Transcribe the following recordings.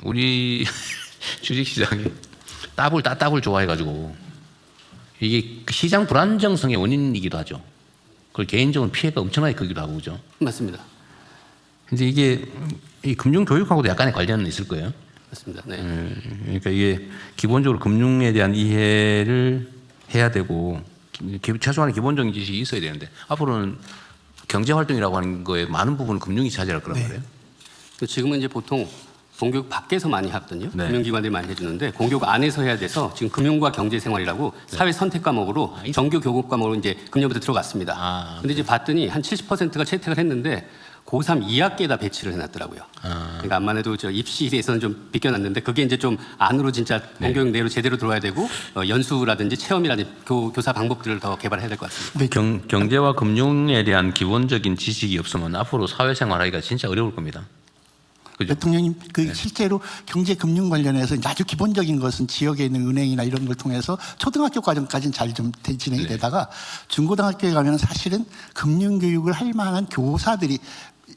우리 주식시장이 따블 좋아해가지고 이게 시장 불안정성의 원인이기도 하죠. 그걸 개인적으로 피해가 엄청나게 크기도 하고 그죠. 맞습니다. 근데 이게 이 금융 교육하고도 약간의 관련은 있을 거예요. 맞습니다. 네. 그러니까 이게 기본적으로 금융에 대한 이해를 해야 되고 최소한의 기본적인 지식이 있어야 되는데 앞으로는 경제 활동이라고 하는 거에 많은 부분은 금융이 차지할 거란 말이에요. 지금은 이제 보통 공교육 밖에서 많이 하거든요. 네. 금융기관들이 많이 해주는데 공교육 안에서 해야 돼서 지금 금융과 경제생활이라고 사회 선택 과목으로 정규 교육 과목으로 이제 금년부터 들어갔습니다. 근데 이제 봤더니 한 70%가 채택을 했는데 고3 2학기에다 배치를 해놨더라고요. 그러니까 암만 해도 저 입시에서는 좀 비껴놨는데 그게 이제 좀 안으로 진짜 공교육 내로 제대로 들어와야 되고 연수라든지 체험이라든지 교사 방법들을 더 개발해야 될 것 같습니다. 네. 경제와 금융에 대한 기본적인 지식이 없으면 앞으로 사회생활하기가 진짜 어려울 겁니다. 그죠? 대통령님, 실제로 경제 금융 관련해서 아주 기본적인 것은 지역에 있는 은행이나 이런 걸 통해서 초등학교 과정까지는 잘 좀 진행이 되다가 중고등학교에 가면 사실은 금융 교육을 할 만한 교사들이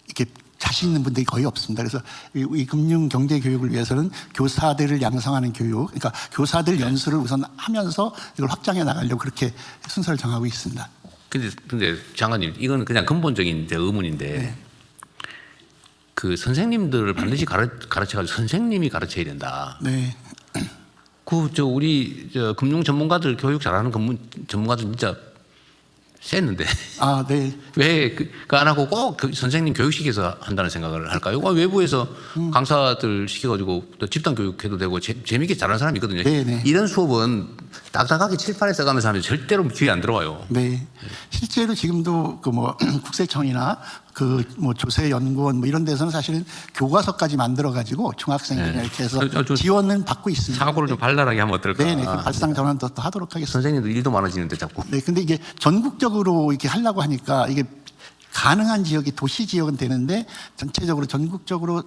이렇게 자신 있는 분들이 거의 없습니다. 그래서 이 금융 경제 교육을 위해서는 교사들을 양성하는 교육, 그러니까 교사들 연수를 우선 하면서 이걸 확장해 나가려고 그렇게 순서를 정하고 있습니다. 근데 장관님, 이건 그냥 근본적인 이제 의문인데 그 선생님들을 반드시 가르쳐가지고 선생님이 가르쳐야 된다. 네. 우리 금융 전문가들 교육 잘하는 전문가들 진짜 셌는데 아, 네. 왜 그 안 하고 꼭 선생님 교육시켜서 한다는 생각을 할까요? 외부에서 강사들 시켜가지고 또 집단 교육해도 되고 재미있게 잘하는 사람이 있거든요. 네네. 이런 수업은 딱딱하게 칠판에 써가면서 하면 절대로 귀에 안 들어와요. 네. 실제로 지금도 국세청이나 조세연구원 이런 데서는 사실은 교과서까지 만들어가지고 중학생들이나 이렇게 해서 지원은 받고 있습니다. 사고를 좀 발랄하게 하면 어떨까? 네네. 발상 전환도 또 하도록 하겠습니다. 선생님도 일도 많아지는데 자꾸. 네. 근데 이게 전국적으로 이렇게 하려고 하니까 이게 가능한 지역이 도시 지역은 되는데 전체적으로 전국적으로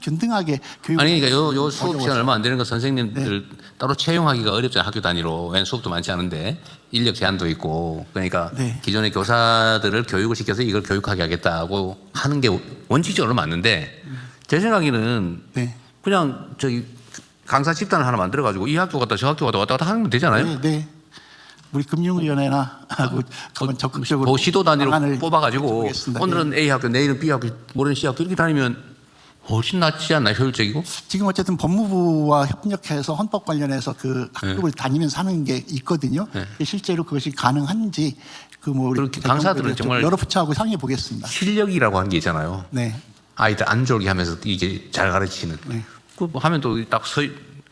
균등하게 교육. 아니 그러니까 요 수업 시간 얼마 안 되는 거 선생님들 따로 채용하기가 어렵잖아요. 학교 단위로. 왜냐면 수업도 많지 않은데 인력 제한도 있고 그러니까 기존의 교사들을 교육을 시켜서 이걸 교육하게 하겠다고 하는 게 원칙적으로 맞는데 제 생각에는 그냥 강사 집단을 하나 만들어 가지고 이 학교 갔다 저 학교 갔다 왔다 갔다 하면 되잖아요. 네. 우리 금융위원회나 하고 적극적으로 시도 단위로 뽑아가지고 오늘은 네. A 학교, 내일은 B 학교, 모레는 C 학교 이렇게 다니면 훨씬 낫지 않나요? 효율적이고? 지금 어쨌든 법무부와 협력해서 헌법 관련해서 그 학교를 다니면서 하는 게 있거든요. 실제로 그것이 가능한지 우리 강사들은 정말 여러 부처하고 상의해 보겠습니다. 실력이라고 하는 게 있잖아요. 네. 아이들 안 졸게 하면서 이게 잘 가르치는. 그 하면 또 딱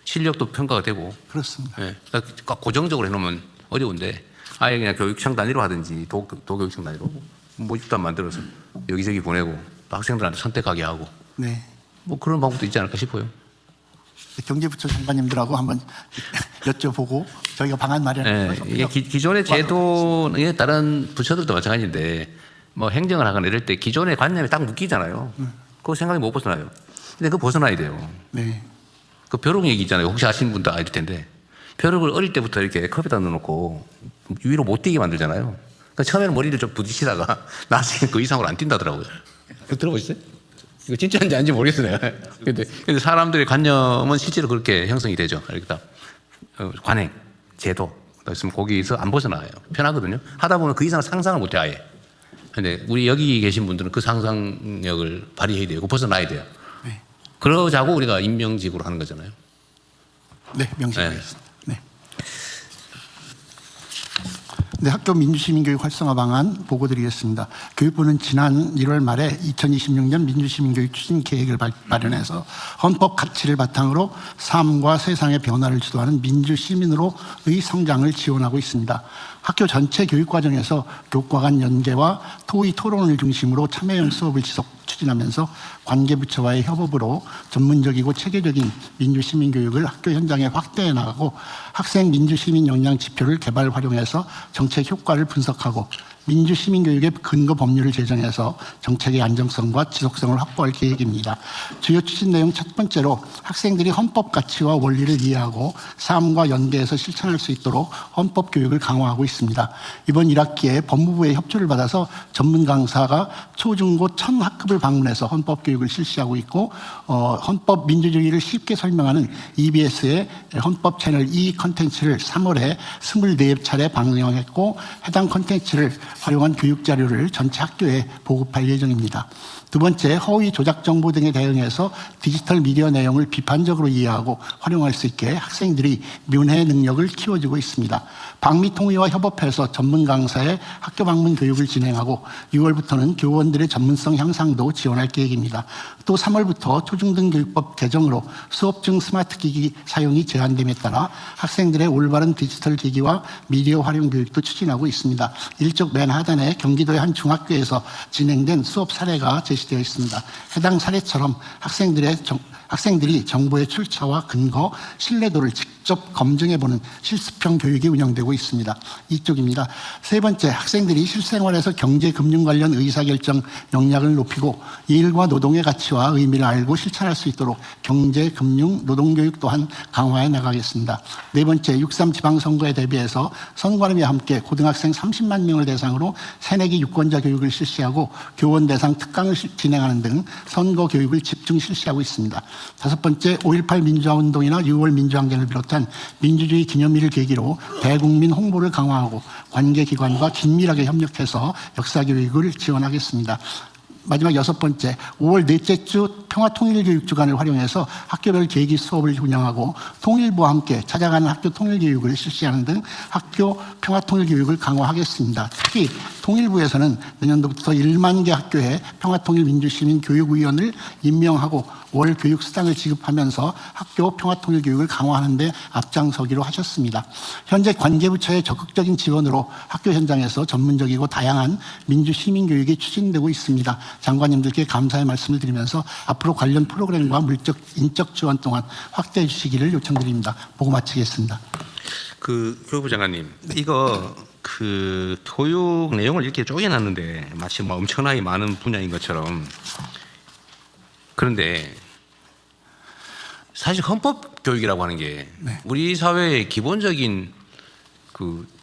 실력도 평가가 되고. 그렇습니다. 그러니까 고정적으로 해놓으면 어려운데 아예 그냥 교육청 단위로 하든지 도교육청 단위로 모집단 만들어서 여기저기 보내고 학생들한테 선택하게 하고 그런 방법도 있지 않을까 싶어요. 경제부처 장관님들하고 한번 여쭤보고 저희가 방안 마련해서 이게 기존의 제도에 다른 부처들도 마찬가지인데 행정을 하거나 이럴 때 기존의 관념에 딱 묶이잖아요. 그거 생각이 못 벗어나요. 근데 그거 벗어나야 돼요. 그 벼룩 얘기 있잖아요. 혹시 아시는 분도 아실 텐데 벼룩을 어릴 때부터 이렇게 컵에다 넣어놓고 위로 못 뛰게 만들잖아요. 그러니까 처음에는 머리를 좀 부딪히다가 나중에 그 이상으로 안 뛴다더라고요. 들어보셨어요? 이거 진짜인지 아닌지 모르겠어요. 근데 사람들의 관념은 실제로 그렇게 형성이 되죠. 그러니까 관행, 제도, 있으면 거기서 안 벗어나요. 편하거든요. 하다 보면 그 이상 상상을 못해 아예. 근데 우리 여기 계신 분들은 그 상상력을 발휘해야 돼요. 벗어나야 돼요. 그러자고 우리가 임명직으로 하는 거잖아요. 네, 명심하겠습니다. 네, 학교 민주시민교육 활성화 방안 보고드리겠습니다. 교육부는 지난 1월 말에 2026년 민주시민교육 추진 계획을 마련해서 헌법 가치를 바탕으로 삶과 세상의 변화를 주도하는 민주시민으로의 성장을 지원하고 있습니다. 학교 전체 교육과정에서 교과 간 연계와 토의 토론을 중심으로 참여형 수업을 추진하면서 관계부처와의 협업으로 전문적이고 체계적인 민주시민교육을 학교 현장에 확대해 나가고 학생 민주시민 역량 지표를 개발 활용해서 정책 효과를 분석하고 민주시민교육의 근거 법률을 제정해서 정책의 안정성과 지속성을 확보할 계획입니다. 주요 추진 내용 첫 번째로 학생들이 헌법 가치와 원리를 이해하고 삶과 연계해서 실천할 수 있도록 헌법 교육을 강화하고 있습니다. 이번 1학기에 법무부의 협조를 받아서 전문 강사가 초중고 1000학급을 방문해서 헌법 교육을 실시하고 있고 헌법 민주주의를 쉽게 설명하는 EBS의 헌법 채널 E 컨텐츠를 3월에 24차례 방영했고 해당 컨텐츠를 활용한 교육 자료를 전체 학교에 보급할 예정입니다. 두 번째, 허위 조작 정보 등에 대응해서 디지털 미디어 내용을 비판적으로 이해하고 활용할 수 있게 학생들이 문해 능력을 키워주고 있습니다. 방미통위와 협업해서 전문 강사의 학교 방문 교육을 진행하고 6월부터는 교원들의 전문성 향상도 지원할 계획입니다. 또 3월부터 초중등교육법 개정으로 수업 중 스마트 기기 사용이 제한됨에 따라 학생들의 올바른 디지털 기기와 미디어 활용 교육도 추진하고 있습니다. 일쪽 맨 하단에 경기도의 한 중학교에서 진행된 수업 사례가 제시되어 있습니다. 해당 사례처럼 학생들이 정보의 출처와 근거, 신뢰도를 직접 검증해보는 실습형 교육이 운영되고 있습니다. 이쪽입니다. 세 번째, 학생들이 실생활에서 경제, 금융 관련 의사결정 역량을 높이고 일과 노동의 가치와 의미를 알고 실천할 수 있도록 경제, 금융, 노동교육 또한 강화해 나가겠습니다. 네 번째, 6.3 지방선거에 대비해서 선관위와 함께 고등학생 30만 명을 대상으로 새내기 유권자 교육을 실시하고 교원 대상 특강을 진행하는 등 선거 교육을 집중 실시하고 있습니다. 다섯 번째, 5.18 민주화운동이나 6월 민주항쟁을 비롯한 민주주의 기념일을 계기로 대국민 홍보를 강화하고 관계기관과 긴밀하게 협력해서 역사교육을 지원하겠습니다. 마지막 여섯 번째, 5월 넷째 주 평화통일교육주간을 활용해서 학교별 계기 수업을 운영하고 통일부와 함께 찾아가는 학교 통일교육을 실시하는 등 학교 평화통일교육을 강화하겠습니다. 특히 통일부에서는 내년도부터 1만 개 학교에 평화통일민주시민교육위원을 임명하고 월 교육수당을 지급하면서 학교 평화통일교육을 강화하는 데 앞장서기로 하셨습니다. 현재 관계부처의 적극적인 지원으로 학교 현장에서 전문적이고 다양한 민주시민교육이 추진되고 있습니다. 장관님들께 감사의 말씀을 드리면서 앞으로 관련 프로그램과 물적, 인적 지원 또한 확대해 주시기를 요청드립니다. 보고 마치겠습니다. 교육부 장관님, 이거 교육 내용을 이렇게 쪼개놨는데 마치 뭐 엄청나게 많은 분야인 것처럼, 그런데 사실 헌법 교육이라고 하는 게 네. 우리 사회의 기본적인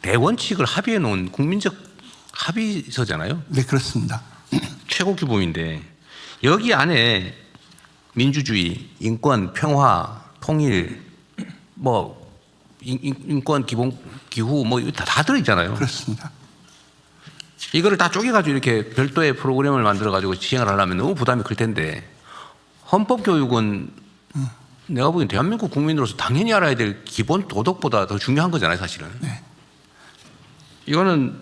대원칙을 합의해 놓은 국민적 합의서잖아요. 네, 그렇습니다. 최고 규범인데 여기 안에 민주주의, 인권, 평화, 통일, 뭐 인권 기본 기후 뭐 다 들어있잖아요. 그렇습니다. 이거를 다 쪼개가지고 이렇게 별도의 프로그램을 만들어가지고 시행을 하려면 너무 부담이 클 텐데, 헌법 교육은 내가 보기엔 대한민국 국민으로서 당연히 알아야 될 기본 도덕보다 더 중요한 거잖아요, 사실은. 네. 이거는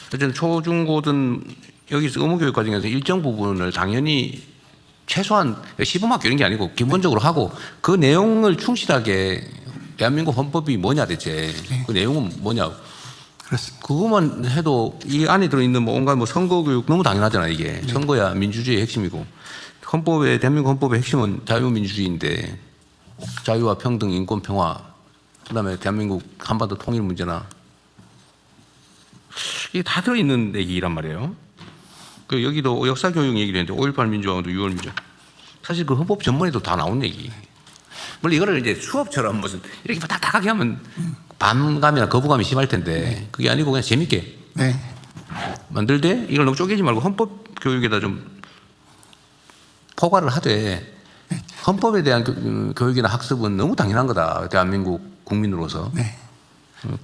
어쨌든 초중고든 여기서 의무교육 과정에서 일정 부분을 당연히 최소한 시범학교 이런 게 아니고 기본적으로 하고 그 내용을 충실하게 대한민국 헌법이 뭐냐 대체 그 내용은 뭐냐 그렇습니다. 그것만 해도 이 안에 들어있는 뭐 온갖 뭐 선거교육 너무 당연하잖아요. 이게 선거야 민주주의의 핵심이고 대한민국 헌법의 핵심은 자유민주주의인데 자유와 평등, 인권, 평화, 그다음에 대한민국 한반도 통일 문제나 이게 다 들어있는 얘기란 말이에요. 여기도 역사교육 얘기도 했는데 5.18 민주화운동, 6월 민주화. 사실 그 헌법 전문에도 다 나온 얘기. 물론 이거를 이제 수업처럼 무슨 이렇게 딱딱하게 하면 반감이나 거부감이 심할 텐데 그게 아니고 그냥 재밌게 만들되 이걸 너무 쪼개지 말고 헌법 교육에다 좀 포괄을 하되 헌법에 대한 교육이나 학습은 너무 당연한 거다. 대한민국 국민으로서.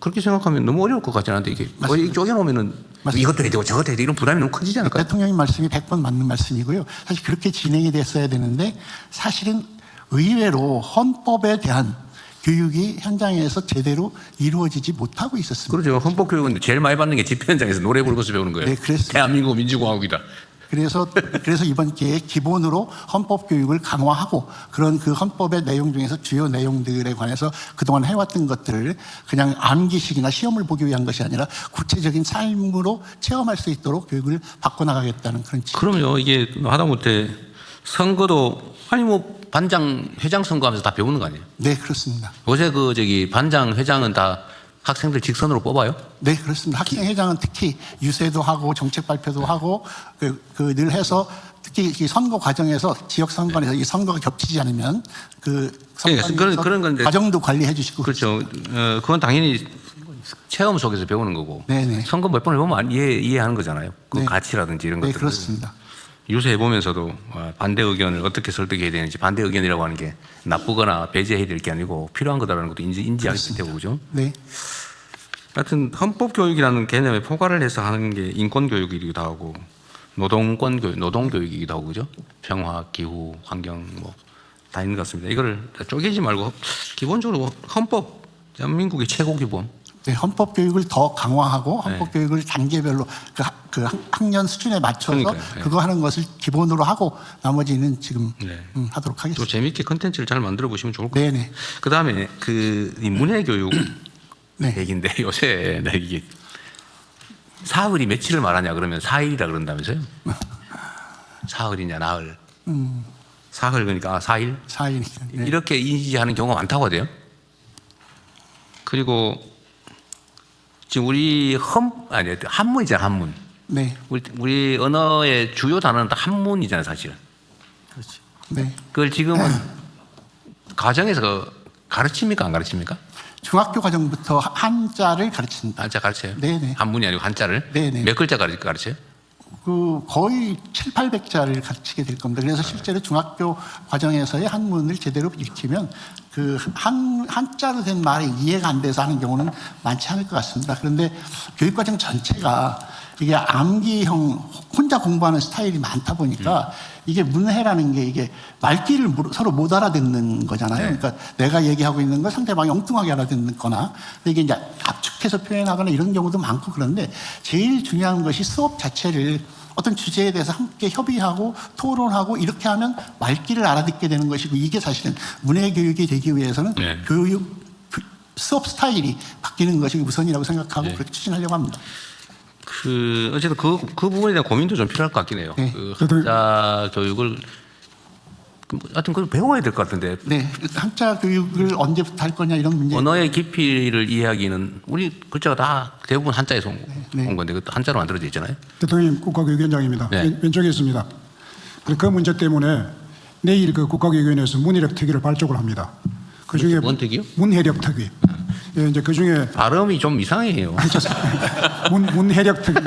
그렇게 생각하면 너무 어려울 것 같지 않은데 이게 쪼개놓으면은 이것도 해야 되고 저것도 해야 되고 이런 부담이 너무 커지지 않을까요? 대통령님 말씀이 100번 맞는 말씀이고요. 사실 그렇게 진행이 됐어야 되는데 사실은 의외로 헌법에 대한 교육이 현장에서 제대로 이루어지지 못하고 있었습니다. 그렇죠. 헌법 교육은 제일 많이 받는 게 집회 현장에서 노래 부르면서 배우는 거예요. 네, 그랬습니다. 대한민국 민주공화국이다. 그래서 이번 기회에 기본으로 헌법 교육을 강화하고 그런 그 헌법의 내용 중에서 주요 내용들에 관해서 그동안 해왔던 것들을 그냥 암기식이나 시험을 보기 위한 것이 아니라 구체적인 삶으로 체험할 수 있도록 교육을 바꿔나가겠다는 그런 취지. 그럼요. 이게 하다못해 선거도 아니 뭐 반장, 회장 선거하면서 다 배우는 거 아니에요? 네, 그렇습니다. 요새 반장, 회장은 다 학생들 직선으로 뽑아요? 네, 그렇습니다. 학생회장은 특히 유세도 하고 정책 발표도 하고 늘 해서 특히 이 선거 과정에서 지역 선거에서 이 선거가 겹치지 않으면 그 선거에서 그런 건데 과정도 관리해 주시고 그렇죠. 그건 당연히 체험 속에서 배우는 거고 네네. 선거 몇 번 해보면 이해하는 거잖아요. 그 네. 가치라든지 이런 네, 것들. 그렇습니다. 유세해보면서도 반대 의견을 어떻게 설득해야 되는지 반대 의견이라고 하는 게 나쁘거나 배제해야 될 게 아니고 필요한 거다라는 것도 인지하게 되고 그죠. 네. 하여튼 헌법교육이라는 개념에 포괄을 해서 하는 게 인권교육이기도 하고 노동교육이기도 하고 그죠. 평화, 기후, 환경 뭐 다 있는 것 같습니다. 이거를 쪼개지 말고 기본적으로 헌법, 대한민국의 최고 기본. 네, 헌법 교육을 더 강화하고 헌법 교육을 단계별로 그 학년 수준에 맞춰서 그러니까요. 그거 하는 것을 기본으로 하고 나머지는 지금 하도록 또 하겠습니다. 재미있게 컨텐츠를 잘 만들어 보시면 좋을 것 같아요. 네네. 그 다음에 이 문해교육 네. 얘기인데 요새 이게 사흘이 며칠을 말하냐 그러면 4일이라 그런다면서요? 사흘이냐 나흘. 사흘 그러니까 4일? 4일이니까. 네. 이렇게 인지하는 경우가 많다고 하대요. 그리고 지금 우리 한문이잖아 한문. 네. 우리 언어의 주요 단어는 다 한문이잖아요 사실. 그렇죠. 네. 그걸 지금은 가정에서 가르칩니까 안 가르칩니까? 중학교 과정부터 한자를 가르칩니다. 한자 가르쳐요? 네네. 한문이 아니고 한자를? 네네. 몇 글자 가르쳐요? 그 거의 700~800자를 가르치게 될 겁니다. 그래서 실제로 중학교 과정에서의 한문을 제대로 익히면 그 한자로 된 말이 이해가 안 돼서 하는 경우는 많지 않을 것 같습니다. 그런데 교육과정 전체가 이게 암기형 혼자 공부하는 스타일이 많다 보니까 이게 문해라는 게 이게 말귀를 서로 못 알아듣는 거잖아요. 그러니까 내가 얘기하고 있는 걸 상대방이 엉뚱하게 알아듣거나 이게 이제 압축해서 표현하거나 이런 경우도 많고 그런데 제일 중요한 것이 수업 자체를 어떤 주제에 대해서 함께 협의하고 토론하고 이렇게 하면 말귀를 알아듣게 되는 것이고 이게 사실은 문해교육이 되기 위해서는 수업 스타일이 바뀌는 것이 우선이라고 생각하고 그렇게 추진하려고 합니다. 어쨌든 그 부분에 대한 고민도 좀 필요할 것 같긴 해요. 네. 한자 교육을 하여튼 그걸 배워야 될 것 같은데. 네, 한자 교육을 언제부터 할 거냐 이런 문제. 언어의 깊이를 이해하기는 우리 글자가 다 대부분 한자에서 온 건데 그것도 한자로 만들어져 있잖아요. 대통령 국가교육위원장입니다. 네. 왼쪽에 있습니다. 그 문제 때문에 내일 그 국가교육위원회에서 문해력 특위를 발족을 합니다. 그 중에 뭔 특위요? 문해력 특위. 예, 이제 그 중에 발음이 좀 이상해요. 문해력 특위.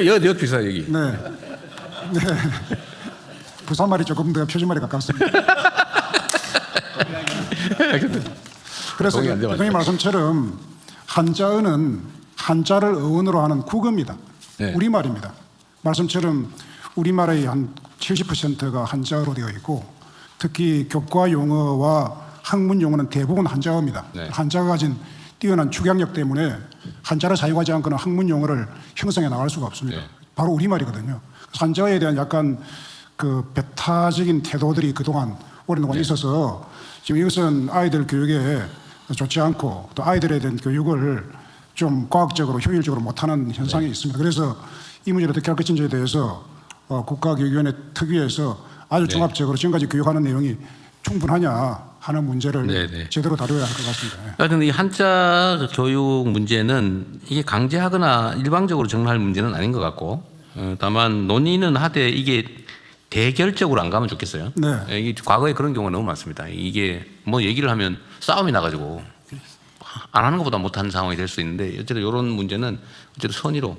여 비싸 여기. 네. 네. 부산말이 조금 더 표준말에 가깝습니다. 그래서 대통령 말씀처럼 한자어는 한자를 어원으로 하는 국어입니다. 네. 우리말입니다. 말씀처럼 우리말의 한 70%가 한자어로 되어 있고 특히 교과 용어와 학문 용어는 대부분 한자어입니다. 네. 한자가 가진 뛰어난 축약력 때문에 한자를 사용하지 않고는 학문 용어를 형성해 나갈 수가 없습니다. 네. 바로 우리말이거든요. 한자어에 대한 약간 그 배타적인 태도들이 그동안 오랜 동안 있어서 지금 이것은 아이들 교육에 좋지 않고 또 아이들에 대한 교육을 좀 과학적으로 효율적으로 못하는 현상이 있습니다. 그래서 이 문제를 어떻게 할 것인지에 대해서 국가교육위원회 특위에서 아주 종합적으로 지금까지 교육하는 내용이 충분하냐 하는 문제를 제대로 다뤄야 할 것 같습니다. 하여튼 이 한자 교육 문제는 이게 강제하거나 일방적으로 정할 문제는 아닌 것 같고 다만 논의는 하되 이게 대결적으로 안 가면 좋겠어요. 네. 이게 과거에 그런 경우가 너무 많습니다. 이게 뭐 얘기를 하면 싸움이 나가지고 안 하는 것보다 못하는 상황이 될 수 있는데 어쨌든 이런 문제는 어쨌든 선의로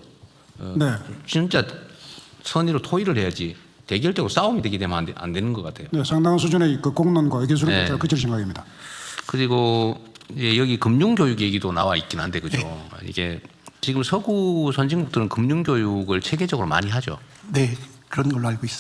네. 진짜 선의로 토의를 해야지 대결적으로 싸움이 되게 되면 안 되는 것 같아요. 네, 상당한 수준의 그 공론과 의견수를 네. 그칠 생각입니다. 그리고 여기 금융교육 얘기도 나와 있긴 한데 그죠. 이게 지금 서구 선진국들은 금융교육을 체계적으로 많이 하죠. 네, 그런 걸로 알고 있습니다.